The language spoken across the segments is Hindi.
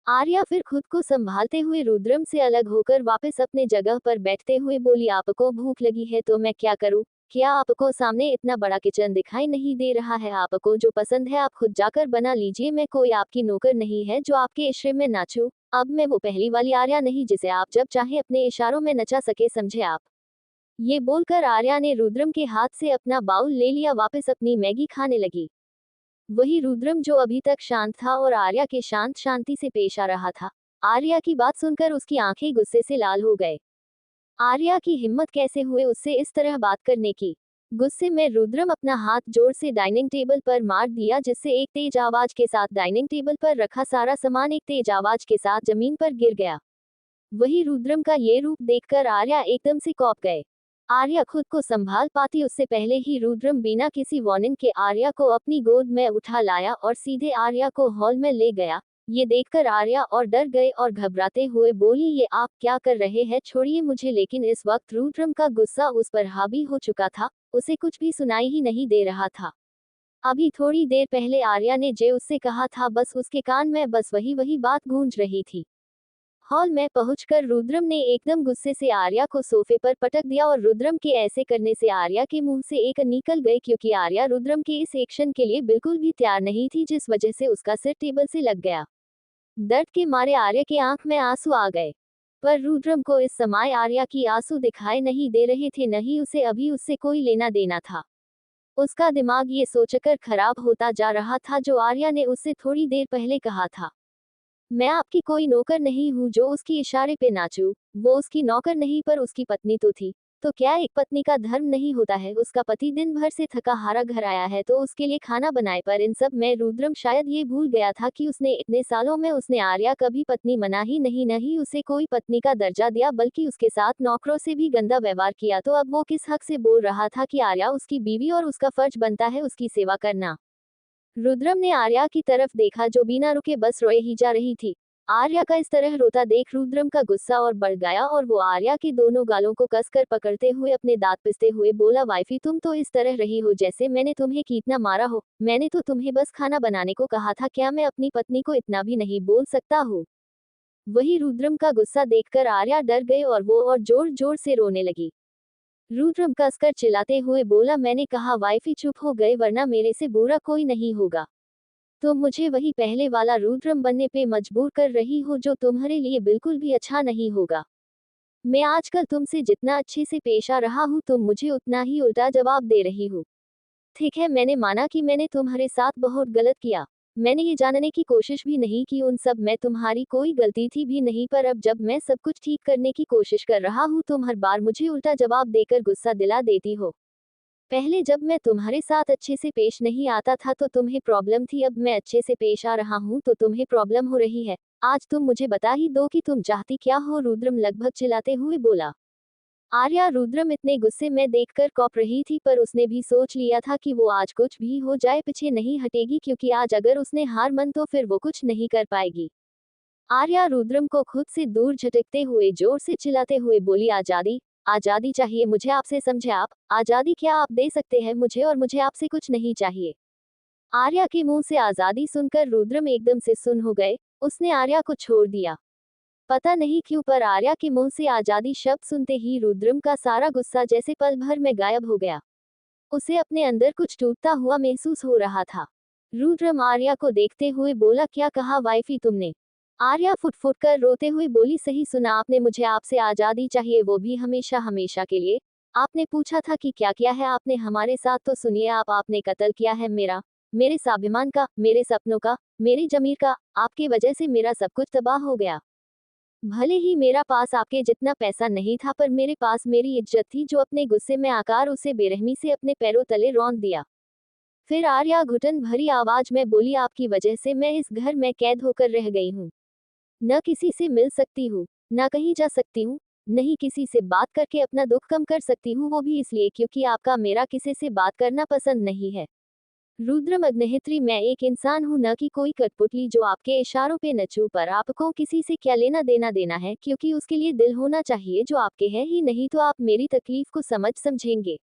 आर्या फिर खुद को संभालते हुए रुद्रम से अलग होकर वापस अपने जगह पर बैठते हुए बोली, आपको भूख लगी है तो मैं क्या करूं? क्या आपको सामने इतना बड़ा किचन दिखाई नहीं दे रहा है? आपको जो पसंद है आप खुद जाकर बना लीजिए, मैं कोई आपकी नौकर नहीं है जो आपके इशारे में नाचूं। अब मैं वो पहली वाली आर्या नहीं जिसे आप जब चाहे अपने इशारों में नचा सके, समझे आप? ये बोलकर आर्या ने रुद्रम के हाथ से अपना बाउल ले लिया, वापस अपनी मैगी खाने लगी। वही रुद्रम जो अभी तक शांत था और आर्या के शांत शांति से पेश आ रहा था, आर्या की बात सुनकर उसकी आंखें गुस्से से लाल हो गए। आर्या की हिम्मत कैसे हुए उससे इस तरह बात करने की? गुस्से में रुद्रम अपना हाथ जोर से डाइनिंग टेबल पर मार दिया, जिससे एक तेज आवाज के साथ डाइनिंग टेबल पर रखा सारा सामान एक तेज आवाज के साथ जमीन पर गिर गया। वही रुद्रम का ये रूप देखकर आर्या एकदम से कौंप गए। आर्या खुद को संभाल पाती उससे पहले ही रुद्रम बिना किसी वार्निंग के आर्या को अपनी गोद में उठा लाया और सीधे आर्या को हॉल में ले गया। ये देखकर आर्या और डर गए और घबराते हुए बोली, ये आप क्या कर रहे हैं? छोड़िए मुझे। लेकिन इस वक्त रुद्रम का गुस्सा उस पर हावी हो चुका था, उसे कुछ भी सुनाई ही नहीं दे रहा था। अभी थोड़ी देर पहले आर्या ने जो उससे कहा था बस उसके कान में बस वही वही बात गूंज रही थी। हॉल में पहुंचकर रुद्रम ने एकदम गुस्से से आर्या को सोफे पर पटक दिया और रुद्रम के ऐसे करने से आर्या के मुंह से एक निकल गई, क्योंकि आर्या रुद्रम के इस एक्शन के लिए बिल्कुल भी तैयार नहीं थी, जिस वजह से उसका सिर टेबल से लग गया। दर्द के मारे आर्या की आंख में आंसू आ गए। पर रुद्रम को इस समय आर्या की आंसू दिखाई नहीं दे रहे थे, नहीं उसे अभी उससे कोई लेना देना था। उसका दिमाग ये सोचकर खराब होता जा रहा था जो आर्या ने उससे थोड़ी देर पहले कहा था, मैं आपकी कोई नौकर नहीं हूँ जो उसकी इशारे पे नाचूं। वो उसकी नौकर नहीं पर उसकी पत्नी तो थी। तो क्या एक पत्नी का धर्म नहीं होता है? उसका पति दिन भर से थका हारा घर आया है तो उसके लिए खाना बनाए। पर इन सब में रुद्रम शायद ये भूल गया था कि उसने इतने सालों में उसने आर्या कभी पत्नी मना ही नहीं उसे कोई पत्नी का दर्जा दिया, बल्कि उसके साथ नौकरों से भी गंदा व्यवहार किया। तो अब वो किस हक से बोल रहा था कि आर्या उसकी बीवी और उसका फर्ज बनता है उसकी सेवा करना? रुद्रम ने आर्या की तरफ देखा जो बिना रुके बस रोए ही जा रही थी। आर्या का इस तरह रोता देख रुद्रम का गुस्सा और बढ़ गया और वो आर्या की दोनों गालों को कसकर पकड़ते हुए अपने दांत पिसते हुए बोला, वाइफी तुम तो इस तरह रही हो जैसे मैंने तुम्हें कितना मारा हो। मैंने तो तुम्हें बस खाना बनाने को कहा था, क्या मैं अपनी पत्नी को इतना भी नहीं बोल सकता हूँ? वही रुद्रम का गुस्सा देखकर आर्या डर गई और वो और जोर जोर से रोने लगी। रुद्रम कसकर चिल्लाते हुए बोला, मैंने कहा वाइफी चुप हो गए वरना मेरे से बुरा कोई नहीं होगा। तो मुझे वही पहले वाला रुद्रम बनने पे मजबूर कर रही हो जो तुम्हारे लिए बिल्कुल भी अच्छा नहीं होगा। मैं आजकल तुमसे जितना अच्छे से पेश आ रहा हूँ तुम मुझे उतना ही उल्टा जवाब दे रही हो। ठीक है, मैंने माना कि मैंने तुम्हारे साथ बहुत गलत किया। मैंने ये जानने की कोशिश भी नहीं की उन सब में तुम्हारी कोई गलती थी भी नहीं, पर अब जब मैं सब कुछ ठीक करने की कोशिश कर रहा हूँ तुम हर बार मुझे उल्टा जवाब देकर गुस्सा दिला देती हो। पहले जब मैं तुम्हारे साथ अच्छे से पेश नहीं आता था तो तुम्हें प्रॉब्लम थी, अब मैं अच्छे से पेश आ रहा हूँ तो तुम्हें प्रॉब्लम हो रही है। आज तुम मुझे बता ही दो कि तुम चाहती क्या हो? रुद्रम लगभग चिल्लाते हुए बोला। आर्या रुद्रम इतने गुस्से में देखकर कौप रही थी, पर उसने भी सोच लिया था कि वो आज कुछ भी हो जाए पीछे नहीं हटेगी, क्योंकि आज अगर उसने हार मान तो फिर वो कुछ नहीं कर पाएगी। आर्या रुद्रम को खुद से दूर झटकते हुए जोर से चिल्लाते हुए बोली, आजादी, आजादी चाहिए मुझे आपसे, समझे आप? आजादी क्या आप दे सकते हैं मुझे, और मुझे आपसे कुछ नहीं चाहिए। आर्या के मुंह से आजादी सुनकर रुद्रम एकदम से सुन्न हो गए। उसने आर्या को छोड़ दिया। पता नहीं क्यों पर आर्या के मुंह से आजादी शब्द सुनते ही रुद्रम का सारा गुस्सा जैसे पल भर में गायब हो गया। उसे अपने अंदर कुछ टूटता हुआ महसूस हो रहा था। रुद्रम आर्या को देखते हुए बोला, क्या कहा वाइफी तुमने? आर्या फुट फुट कर रोते हुए बोली, सही सुना आपने, मुझे आपसे आजादी चाहिए, वो भी हमेशा हमेशा के लिए। आपने पूछा था कि क्या किया है आपने हमारे साथ, तो सुनिए आपने कत्ल किया है मेरा, मेरे स्वाभिमान का, मेरे सपनों का, मेरी जमीर का। आपकी वजह से मेरा सब कुछ तबाह हो गया। भले ही मेरा पास आपके जितना पैसा नहीं था, पर मेरे पास मेरी इज्जत थी जो अपने गुस्से में आकर उसे बेरहमी से अपने पैरों तले रौंद दिया। फिर आर्या घुटन भरी आवाज में बोली, आपकी वजह से मैं इस घर में कैद होकर रह गई हूँ। न किसी से मिल सकती हूँ, न कहीं जा सकती हूँ, नहीं किसी से बात करके अपना दुख कम कर सकती हूँ, वो भी इसलिए क्योंकि आपका मेरा किसी से बात करना पसंद नहीं है। रुद्रम अग्निहोत्री, मैं एक इंसान हूँ न कि कोई कठपुतली जो आपके इशारों पे नचूं, पर आपको किसी से क्या लेना देना है, क्योंकि उसके लिए दिल होना चाहिए जो आपके है ही नहीं तो आप मेरी तकलीफ को समझेंगे।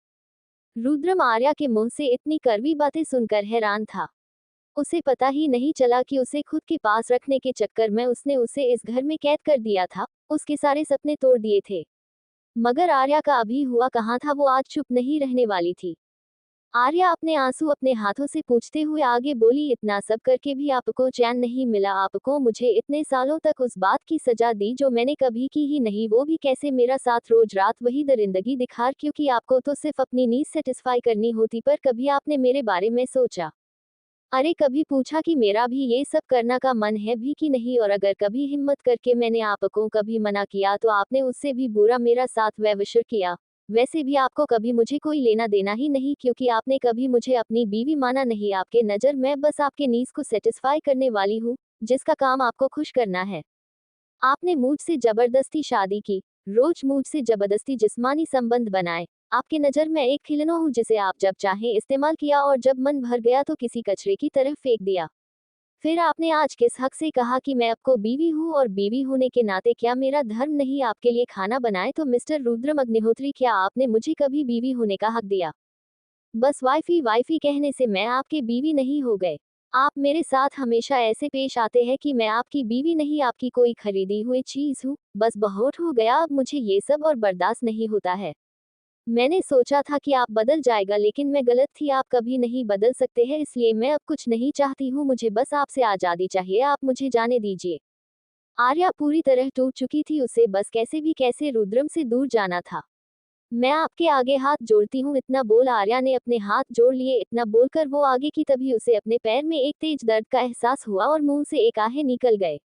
रुद्रम आर्या के मुंह से इतनी कड़वी बातें सुनकर हैरान था। उसे पता ही नहीं चला कि उसे खुद के पास रखने के चक्कर में उसने उसे इस घर में कैद कर दिया था, उसके सारे सपने तोड़ दिए थे। मगर आर्या का अभी हुआ कहाँ था, वो आज चुप नहीं रहने वाली थी। आर्या अपने आंसू अपने हाथों से पोंछते हुए आगे बोली, इतना सब करके भी आपको चैन नहीं मिला, आपको मुझे इतने सालों तक उस बात की सजा दी जो मैंने कभी की ही नहीं, वो भी कैसे, मेरा साथ रोज रात वही दरिंदगी दिखार, क्योंकि आपको तो सिर्फ अपनी नीड सेटिस्फाई करनी होती, पर कभी आपने मेरे बारे में सोचा? अरे कभी पूछा कि मेरा भी ये सब करना का मन है भी कि नहीं? और अगर कभी हिम्मत करके मैंने आपको कभी मना किया तो आपने उससे भी बुरा मेरा साथ व्यवहार किया। वैसे भी आपको कभी मुझे कोई लेना देना ही नहीं, क्योंकि आपने कभी मुझे अपनी बीवी माना नहीं। आपके नज़र मैं बस आपके नीड्स को सेटिस्फाई करने वाली हूँ, जिसका काम आपको खुश करना है। आपने मुझसे जबरदस्ती शादी की, रोज मुझसे जबरदस्ती जिस्मानी संबंध बनाए। आपके नज़र मैं एक खिलौना हूँ जिसे आप जब चाहे इस्तेमाल किया और जब मन भर गया तो किसी कचरे की तरफ फेंक दिया। फिर आपने आज किस हक से कहा कि मैं आपको बीवी हूँ, और बीवी होने के नाते क्या मेरा धर्म नहीं आपके लिए खाना बनाए? तो मिस्टर रुद्रम अग्निहोत्री, क्या आपने मुझे कभी बीवी होने का हक दिया? बस वाइफी वाइफी कहने से मैं आपके बीवी नहीं हो गए। आप मेरे साथ हमेशा ऐसे पेश आते हैं कि मैं आपकी बीवी नहीं, आपकी कोई खरीदी हुई चीज हूँ। बस बहुत हो गया, अब मुझे ये सब और बर्दाश्त नहीं होता है। मैंने सोचा था कि आप बदल जाएगा, लेकिन मैं गलत थी, आप कभी नहीं बदल सकते हैं, इसलिए मैं अब कुछ नहीं चाहती हूँ, मुझे बस आपसे आज़ादी चाहिए, आप मुझे जाने दीजिए। आर्या पूरी तरह टूट चुकी थी, उसे बस कैसे भी कैसे रुद्रम से दूर जाना था। मैं आपके आगे हाथ जोड़ती हूँ, इतना बोल आर्या ने अपने हाथ जोड़ लिए। इतना बोलकर वो आगे की, तभी उसे अपने पैर में एक तेज दर्द का एहसास हुआ और मुंह से एक आहें निकल गए।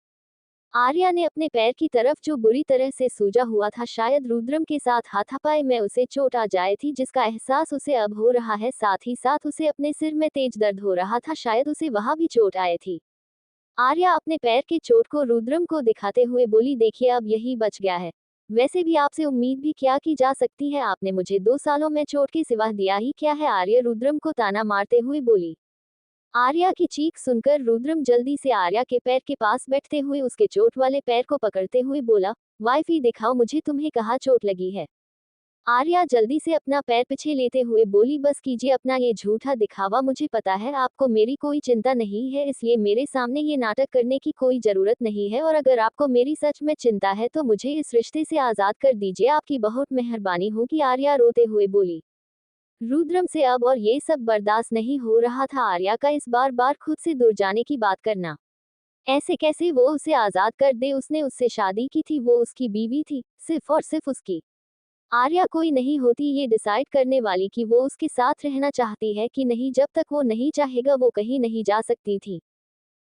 आर्या ने अपने पैर की तरफ, जो बुरी तरह से सूजा हुआ था, शायद रुद्रम के साथ हाथापाई में उसे चोट आ जाए थी, जिसका एहसास उसे अब हो रहा है। साथ ही साथ उसे अपने सिर में तेज दर्द हो रहा था, शायद उसे वहां भी चोट आई थी। आर्या अपने पैर के चोट को रुद्रम को दिखाते हुए बोली, देखिए अब यही बच गया है। वैसे भी आपसे उम्मीद भी क्या की जा सकती है, आपने मुझे 2 सालों में चोट के सिवा दिया ही क्या है? आर्या रुद्रम को ताना मारते हुए बोली। आर्या की चीख सुनकर रुद्रम जल्दी से आर्या के पैर के पास बैठते हुए उसके चोट वाले पैर को पकड़ते हुए बोला, वाइफी दिखाओ मुझे, तुम्हें कहाँ चोट लगी है? आर्या जल्दी से अपना पैर पीछे लेते हुए बोली, बस कीजिए अपना ये झूठा दिखावा, मुझे पता है आपको मेरी कोई चिंता नहीं है, इसलिए मेरे सामने ये नाटक करने की कोई जरूरत नहीं है, और अगर आपको मेरी सच में चिंता है तो मुझे इस रिश्ते से आजाद कर दीजिए, आपकी बहुत मेहरबानी होगी। आर्या रोते हुए बोली। रुद्रम से अब और ये सब बर्दाश्त नहीं हो रहा था, आर्या का इस बार बार खुद से दूर जाने की बात करना। ऐसे कैसे वो उसे आजाद कर दे? उसने उससे शादी की थी, वो उसकी बीवी थी, सिर्फ और सिर्फ उसकी। आर्या कोई नहीं होती ये डिसाइड करने वाली कि वो उसके साथ रहना चाहती है कि नहीं। जब तक वो नहीं चाहेगा वो कहीं नहीं जा सकती थी।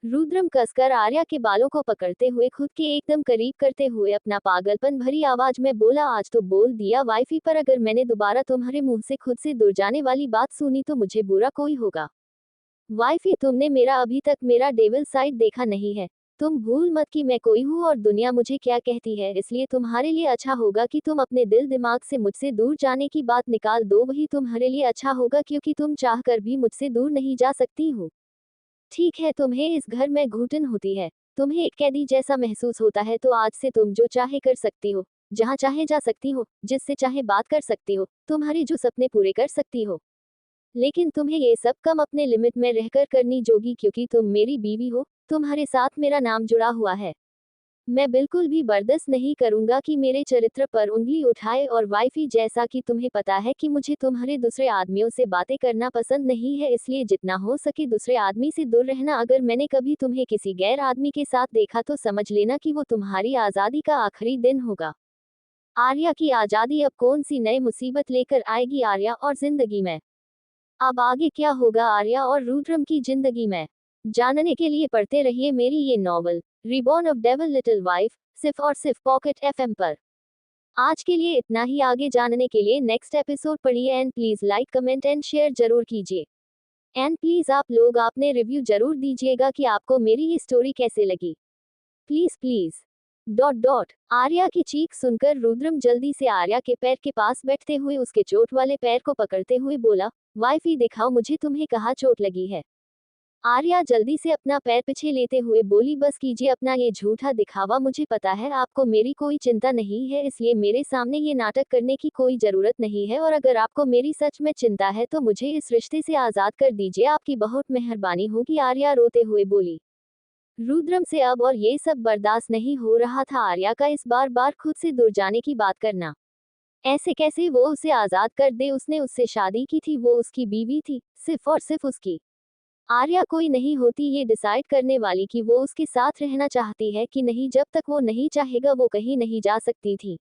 रुद्रम कसकर आर्या के बालों को पकड़ते हुए खुद के एकदम करीब करते हुए अपना पागलपन भरी आवाज में बोला, आज तो बोल दिया वाइफी, पर अगर मैंने दोबारा तुम्हारे मुंह से खुद से दूर जाने वाली बात सुनी तो मुझे बुरा कोई होगा। वाइफी, तुमने मेरा अभी तक मेरा डेविल साइड देखा नहीं है। तुम भूल मत कि मैं कोई हूँ और दुनिया मुझे क्या कहती है, इसलिए तुम्हारे लिए अच्छा होगा कि तुम अपने दिल दिमाग से मुझसे दूर जाने की बात निकाल दो, वही तुम्हारे लिए अच्छा होगा, क्योंकि तुम चाह कर भी मुझसे दूर नहीं जा सकती हो। ठीक है, तुम्हें इस घर में घुटन होती है, तुम्हें एक कैदी जैसा महसूस होता है, तो आज से तुम जो चाहे कर सकती हो, जहाँ चाहे जा सकती हो, जिससे चाहे बात कर सकती हो, तुम्हारे जो सपने पूरे कर सकती हो। लेकिन तुम्हें ये सब कम अपने लिमिट में रहकर करनी जोगी, क्योंकि तुम मेरी बीवी हो, तुम्हारे साथ मेरा नाम जुड़ा हुआ है। मैं बिल्कुल भी बर्दाश्त नहीं करूंगा कि मेरे चरित्र पर उंगली उठाए। और वाइफी, जैसा कि तुम्हें पता है कि मुझे तुम्हारे दूसरे आदमियों से बातें करना पसंद नहीं है, इसलिए जितना हो सके दूसरे आदमी से दूर रहना। अगर मैंने कभी तुम्हें किसी गैर आदमी के साथ देखा तो समझ लेना कि वो तुम्हारी आज़ादी का आखिरी दिन होगा। आर्या की आज़ादी अब कौन सी नई मुसीबत लेकर आएगी आर्या और जिंदगी में? अब आगे क्या होगा आर्या और रुद्रम की जिंदगी में, जानने के लिए पढ़ते रहिए मेरी ये novel reborn of devil little wife, सिर्फ और सिर्फ पॉकेट एफएम पर। आज के लिए इतना ही, आगे जानने के लिए नेक्स्ट एपिसोड पढ़िए। And please like comment and share जरूर कीजिए। एंड प्लीज आप लोग आपने रिव्यू जरूर दीजिएगा कि आपको मेरी ये स्टोरी कैसे लगी। Please please dot dot. Arya की चीख सुनकर रुद्रम जल्दी से आर्या के पैर के पास बैठते हुए उसके चोट वाले पैर को पकड़ते हुए बोला, वाइफी दिखाओ मुझे, तुम्हें कहाँ चोट लगी है? आर्या जल्दी से अपना पैर पीछे लेते हुए बोली, बस कीजिए अपना ये झूठा दिखावा, मुझे पता है आपको मेरी कोई चिंता नहीं है, इसलिए मेरे सामने ये नाटक करने की कोई जरूरत नहीं है, और अगर आपको मेरी सच में चिंता है तो मुझे इस रिश्ते से आजाद कर दीजिए, आपकी बहुत मेहरबानी होगी, आर्या रोते हुए बोली। रुद्रम से अब और ये सब बर्दाश्त नहीं हो रहा था, आर्या का इस बार बार खुद से दूर जाने की बात करना। ऐसे कैसे वो उसे आजाद कर दे, उसने उससे शादी की थी, वो उसकी बीवी थी, सिर्फ और सिर्फ उसकी। आर्या कोई नहीं होती ये डिसाइड करने वाली कि वो उसके साथ रहना चाहती है कि नहीं, जब तक वो नहीं चाहेगा वो कहीं नहीं जा सकती थी।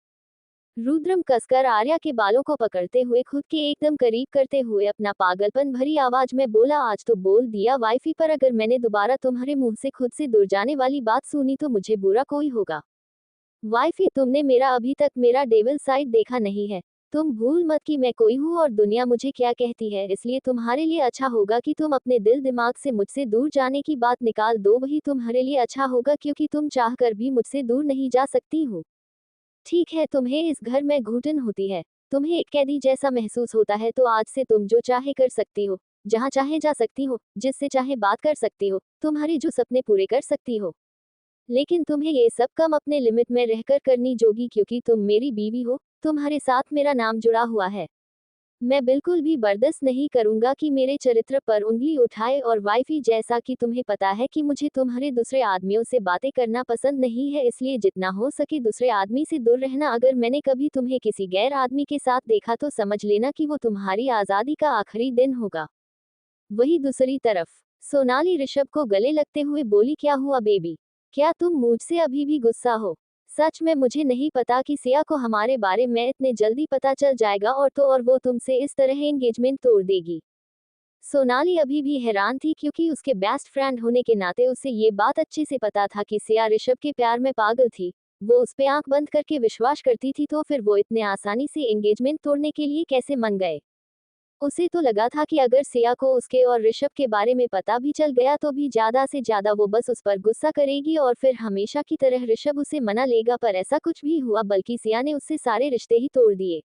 रुद्रम कसकर आर्या के बालों को पकड़ते हुए खुद के एकदम करीब करते हुए अपना पागलपन भरी आवाज में बोला, आज तो बोल दिया वाइफी, पर अगर मैंने दोबारा तुम्हारे मुंह से खुद से दूर जाने वाली बात सुनी तो मुझे बुरा कोई होगा। वाइफी, तुमने मेरा अभी तक मेरा डेविल साइड देखा नहीं है। तुम भूल मत कि मैं कोई हूँ और दुनिया मुझे क्या कहती है, इसलिए तुम्हारे लिए अच्छा होगा कि तुम अपने दिल दिमाग से मुझसे दूर जाने की बात निकाल दो, वही तुम्हारे लिए अच्छा होगा, क्योंकि तुम चाहकर भी मुझसे दूर नहीं जा सकती हो। ठीक है, तुम्हें इस घर में घुटन होती है, तुम्हें एक कैदी जैसा महसूस होता है, तो आज से तुम जो चाहे कर सकती हो, जहाँ चाहे जा सकती हो, जिससे चाहे बात कर सकती हो, तुम्हारे जो सपने पूरे कर सकती हो। लेकिन तुम्हें ये सब कम अपने लिमिट में रहकर करनी जोगी, क्योंकि तुम मेरी बीवी हो, तुम्हारे साथ मेरा नाम जुड़ा हुआ है। मैं बिल्कुल भी बर्दाश्त नहीं करूंगा कि मेरे चरित्र पर उंगली उठाए, और वाइफी, जैसा कि तुम्हें पता है कि मुझे तुम्हारे दूसरे आदमियों से बातें करना पसंद नहीं है, इसलिए जितना हो सके दूसरे आदमी से दूर रहना। अगर मैंने कभी तुम्हें किसी गैर आदमी के साथ देखा तो समझ लेना कि वो तुम्हारी आज़ादी का आखिरी दिन होगा। वही दूसरी तरफ सोनाली ऋषभ को गले लगते हुए बोली, क्या हुआ बेबी, क्या तुम मुझसे अभी भी गुस्सा हो? सच में मुझे नहीं पता कि सिया को हमारे बारे में इतने जल्दी पता चल जाएगा, और वो तुमसे इस तरह एंगेजमेंट तोड़ देगी। सोनाली अभी भी हैरान थी, क्योंकि उसके बेस्ट फ्रेंड होने के नाते उसे ये बात अच्छे से पता था कि सिया ऋषभ के प्यार में पागल थी। वो उस पे आंख बंद करके विश्वास करती थी, तो फिर वो इतने आसानी से एंगेजमेंट तोड़ने के लिए कैसे मन गए? उसे तो लगा था कि अगर सिया को उसके और ऋषभ के बारे में पता भी चल गया तो भी ज्यादा से ज्यादा वो बस उस पर गुस्सा करेगी, और फिर हमेशा की तरह ऋषभ उसे मना लेगा, पर ऐसा कुछ भी हुआ, बल्कि सिया ने उससे सारे रिश्ते ही तोड़ दिए।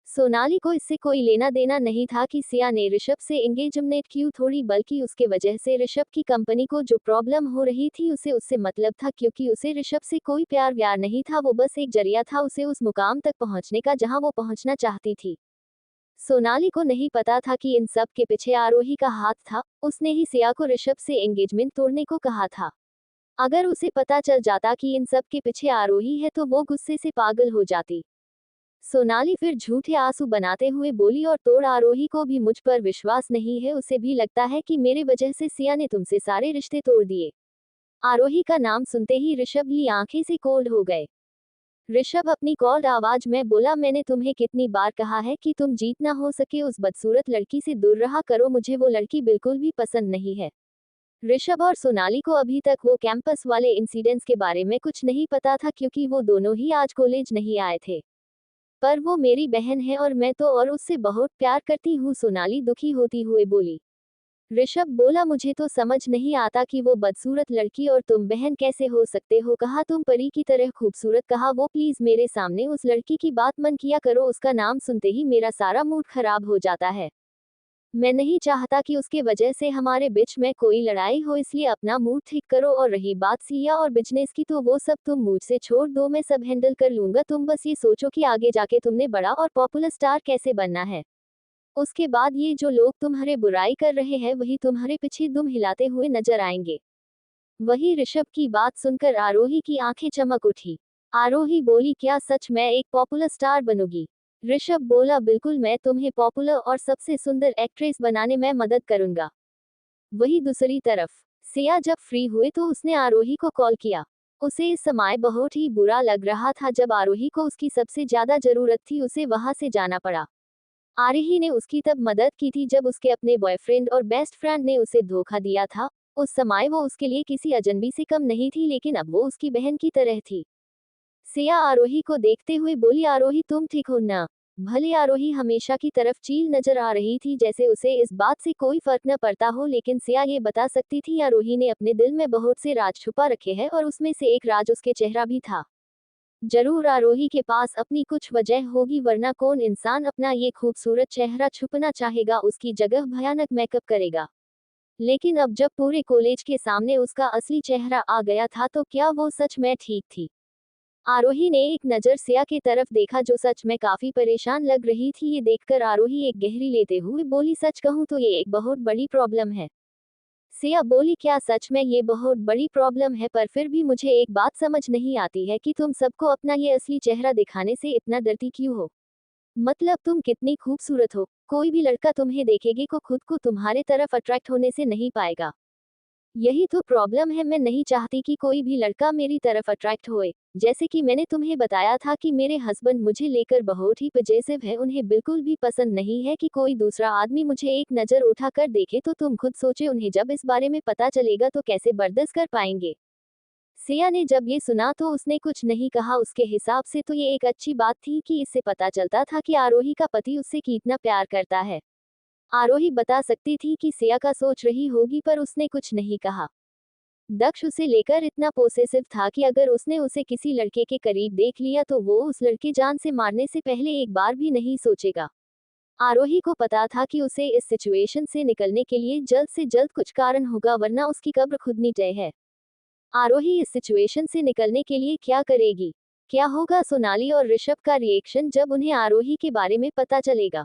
सोनाली को इससे कोई लेना देना नहीं था कि सिया ने ऋषभ से एंगेजमेंट क्यों थोड़ी, बल्कि उसके वजह से ऋषभ की कंपनी को जो प्रॉब्लम हो रही थी उसे उससे मतलब था, क्योंकि उसे ऋषभ से कोई प्यार व्यार नहीं था, वो बस एक जरिया था उसे उस मुकाम तक पहुंचने का जहां वो पहुंचना चाहती थी। सोनाली को नहीं पता था कि इन सब के पीछे आरोही का हाथ था, उसने ही सिया को ऋषभ से एंगेजमेंट तोड़ने को कहा था। अगर उसे पता चल जाता कि इन सब के पीछे आरोही है तो वो गुस्से से पागल हो जाती। सोनाली फिर झूठे आंसू बनाते हुए बोली, और तोड़ आरोही को भी मुझ पर विश्वास नहीं है, उसे भी लगता है कि मेरे वजह से सिया ने तुमसे सारे रिश्ते तोड़ दिए। आरोही का नाम सुनते ही ऋषभ की आंखें से कोल्ड हो गए। ऋषभ अपनी कॉल्ड आवाज में बोला, मैंने तुम्हें कितनी बार कहा है कि तुम जितना हो सके उस बदसूरत लड़की से दूर रहा करो, मुझे वो लड़की बिल्कुल भी पसंद नहीं है। ऋषभ और सोनाली को अभी तक वो कैंपस वाले इंसिडेंट्स के बारे में कुछ नहीं पता था, क्योंकि वो दोनों ही आज कॉलेज नहीं आए थे। पर वो मेरी बहन है और मैं तो और उससे बहुत प्यार करती हूँ, सोनाली दुखी होती हुए बोली। ऋषभ बोला, मुझे तो समझ नहीं आता कि वो बदसूरत लड़की और तुम बहन कैसे हो सकते हो, कहा तुम परी की तरह खूबसूरत, कहा वो प्लीज मेरे सामने उस लड़की की बात मन किया करो, उसका नाम सुनते ही मेरा सारा मूड खराब हो जाता है। मैं नहीं चाहता कि उसके वजह से हमारे बीच में कोई लड़ाई हो, इसलिए अपना मूड ठीक करो, और रही बात सिया और बिजनेस की तो वो सब तुम मुझसे छोड़ दो, मैं सब हैंडल कर लूंगा, तुम बस ये सोचो कि आगे जाके तुमने बड़ा और पॉपुलर स्टार कैसे बनना है। उसके बाद ये जो लोग तुम्हारे बुराई कर रहे हैं वही तुम्हारे पीछे दुम हिलाते हुए नजर आएंगे। वही ऋषभ की बात सुनकर आरोही की आंखें चमक उठी। आरोही बोली, क्या सच में एक पॉपुलर स्टार बनूंगी? ऋषभ बोला, बिल्कुल, मैं तुम्हें पॉपुलर और सबसे सुंदर एक्ट्रेस बनाने में मदद करूंगा। वही दूसरी तरफ सिया जब फ्री हुए तो उसने आरोही को कॉल किया। उसे इस समय बहुत ही बुरा लग रहा था, जब आरोही को उसकी सबसे ज्यादा जरूरत थी उसे वहां से जाना पड़ा। आरोही ने उसकी तब मदद की थी जब उसके अपने बॉयफ्रेंड और बेस्ट फ्रेंड ने उसे धोखा दिया था। उस समय वो उसके लिए किसी अजनबी से कम नहीं थी, लेकिन अब वो उसकी बहन की तरह थी। सिया आरोही को देखते हुए बोली, आरोही तुम ठीक हो ना? भले आरोही हमेशा की तरफ चील नजर आ रही थी, जैसे उसे इस बात से कोई फर्क न पड़ता हो, लेकिन सिया ये बता सकती थी आरोही ने अपने दिल में बहुत से राज छुपा रखे हैं, और उसमें से एक राज उसके चेहरा भी था। जरूर आरोही के पास अपनी कुछ वजह होगी, वरना कौन इंसान अपना ये खूबसूरत चेहरा छुपना चाहेगा, उसकी जगह भयानक मेकअप करेगा। लेकिन अब जब पूरे कॉलेज के सामने उसका असली चेहरा आ गया था तो क्या वो सच में ठीक थी? आरोही ने एक नज़र सिया की तरफ देखा जो सच में काफी परेशान लग रही थी। ये देखकर आरोही एक गहरी लेते हुए बोली, सच कहूँ तो ये एक बहुत बड़ी प्रॉब्लम है। सिया बोली, क्या सच में ये बहुत बड़ी प्रॉब्लम है? पर फिर भी मुझे एक बात समझ नहीं आती है कि तुम सबको अपना ये असली चेहरा दिखाने से इतना डरती क्यों हो? मतलब तुम कितनी खूबसूरत हो, कोई भी लड़का तुम्हें देखेगी को खुद को तुम्हारे तरफ अट्रैक्ट होने से नहीं पाएगा। यही तो प्रॉब्लम है, मैं नहीं चाहती कि कोई भी लड़का मेरी तरफ अट्रैक्ट होए। जैसे कि मैंने तुम्हें बताया था कि मेरे हस्बैंड मुझे लेकर बहुत ही पजेसिव है, उन्हें बिल्कुल भी पसंद नहीं है कि कोई दूसरा आदमी मुझे एक नज़र उठाकर देखे। तो तुम खुद सोचे, उन्हें जब इस बारे में पता चलेगा तो कैसे बर्दाश्त कर पाएंगे? सिया ने जब ये सुना तो उसने कुछ नहीं कहा। उसके हिसाब से तो ये एक अच्छी बात थी कि इससे पता चलता था कि आरोही का पति उससे कितना प्यार करता है। आरोही बता सकती थी कि सिया का सोच रही होगी, पर उसने कुछ नहीं कहा। दक्ष उसे लेकर इतना पोसेसिव था कि अगर उसने उसे किसी लड़के के करीब देख लिया तो वो उस लड़के जान से मारने से पहले एक बार भी नहीं सोचेगा। आरोही को पता था कि उसे इस सिचुएशन से निकलने के लिए जल्द से जल्द कुछ कारण होगा, वरना उसकी कब्र खुदनी तय है। आरोही इस सिचुएशन से निकलने के लिए क्या करेगी? क्या होगा सोनाली और ऋषभ का रिएक्शन जब उन्हें आरोही के बारे में पता चलेगा?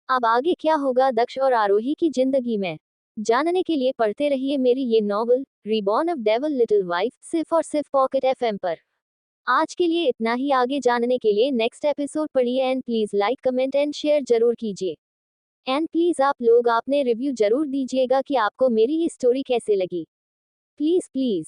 अब आगे क्या होगा दक्ष और आरोही की जिंदगी में? जानने के लिए पढ़ते रहिए मेरी ये novel reborn of devil little wife, सिर्फ और सिर्फ पॉकेट एफएम पर। आज के लिए इतना ही। आगे जानने के लिए नेक्स्ट एपिसोड पढ़िए and please like comment and share जरूर कीजिए। एंड प्लीज आप लोग आपने रिव्यू जरूर दीजिएगा कि आपको मेरी ये स्टोरी कैसे लगी। Please please.